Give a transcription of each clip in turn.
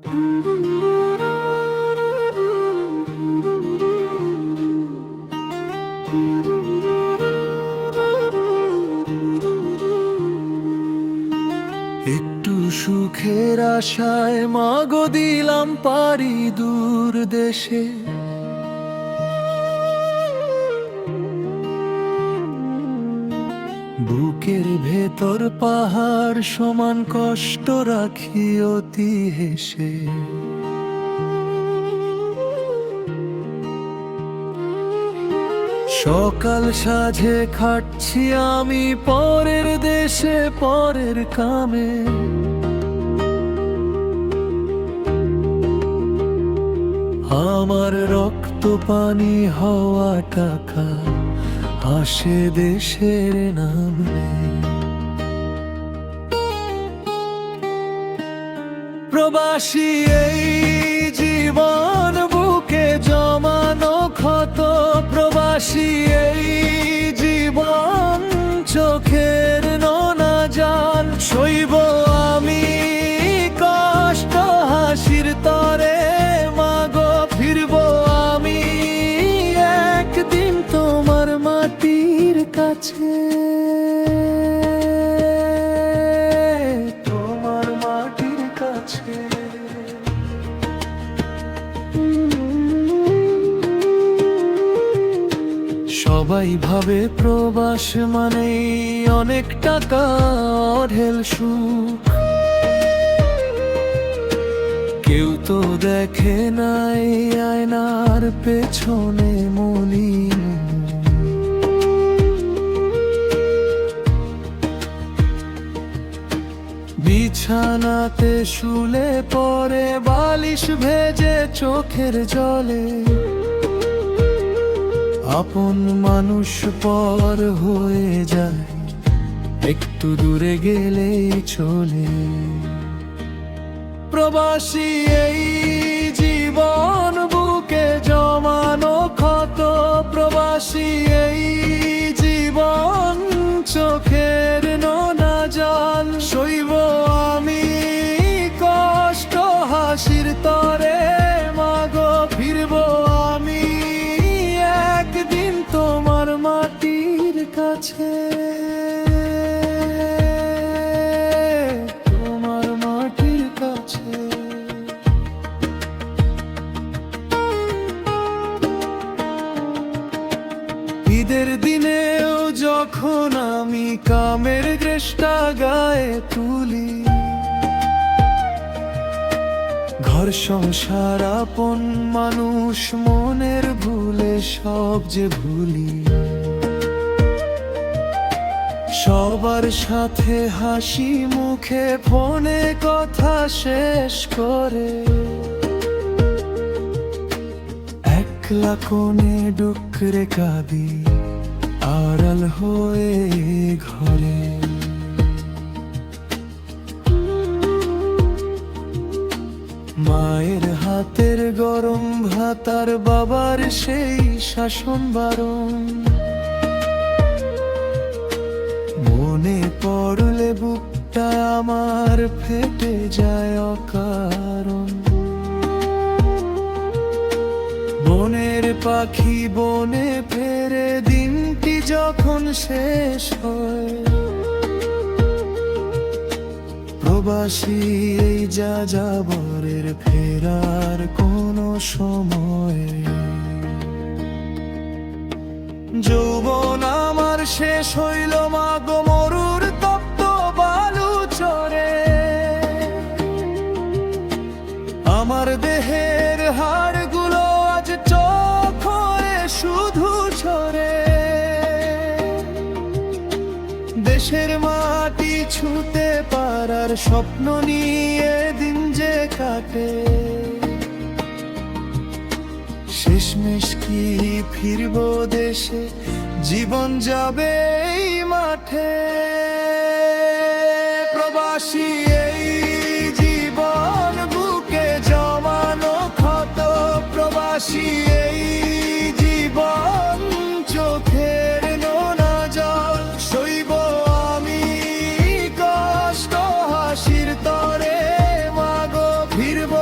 একটু সুখের আশায় মাগো দিলাম পারি দূর দেশে, বুকের ভেতর পাহাড় সমান কষ্ট রাখি অতি হেসে। সকাল সাঝে খাটছি আমি পরের দেশে পরের কামে, আমার রক্ত পানি হওয়া টাকা আসে দেশের নামে। প্রবাসী এই জীবন বুকে জমানো ক্ষত, প্রবাসী এই জীবন চোখের নোনা জল, সইব আমি কষ্ট হাসির তরে মাগো, ফিরব আমি একদিন তোমার মাটির কাছে, তোমার মাটির কাছে। সবাই ভাবে প্রবাস মানেই অনেক টাকা অঢেল সুখ, কেউ তো দেখে নাই আয়নার পেছনে মলিন। বিছানাতে শুলে পরে বালিশ ভেজে চোখের জলে, আপন মানুষ পর হয়ে যায় একটু দূরে গেলেই চলে। প্রবাসী এই জীবন বুকে জমানো ক্ষত, প্রবাসী এই জীবন চোখের নোনা জল, সইব আমি কষ্ট হাসির তরে মাগো, ফিরব আমি একদিন তোমার মাটির কাছে, তোমার মাটির কাছে। ঈদের দিনেও যখন আমি কামের গ্রেষ্টা গায়ে তুলি, ঘর সংসার আপন মানুষ মনের ভুলে সব যে ভুলি, সবার সাথে হাসি মুখে ফোনে কথা শেষ করে, একলা কোণে ডুকরে কাঁদি আড়াল হয়ে ঘরে। মায়ের হাতের গরম ভাত আর বাবার সেই শাসন বারণ, মনে পড়লে বুকটা আমার ফেটে যায় অকারণ। বনের পাখি বনে ফেরে দিনটি যখন শেষ হয়, প্রবাসী এই যাযাবরের ফেরার কোনো সময়। যৌবন আমার শেষ হইল মাগো মরুর তপ্ত বালু চরে, আমার দেহের হাড়গুলো আজ চোখ হয়ে শুধু ঝরে। দেশের মাটি ছুঁতে পারার স্বপ্ন নিয়ে দিন যে কাটে, শেষমেশ কি ফিরব দেশে, জীবন যাবে এই মাঠে। প্রবাসী এই জীবন বুকে জমানো ক্ষত, প্রবাসী এই জীবন চোখের নোনা জল, সইব আমি কষ্ট হাসির তরে মাগো, ফিরব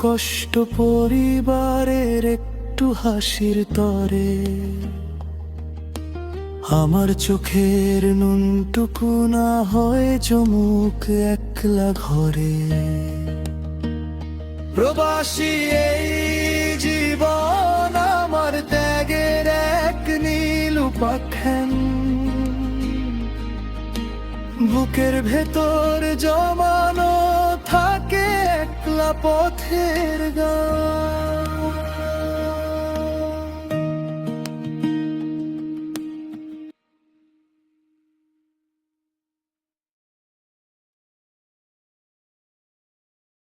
কষ্ট পরিবারের একটু হাসির তরে, আমার চোখের নুনটুকু না হয় জমুক একলা ঘরে। প্রবাসী এই জীবন আমার ত্যাগের এক নীল উপাখ্যান, বুকের ভেতর জমানো থাকে একলা পথের গান।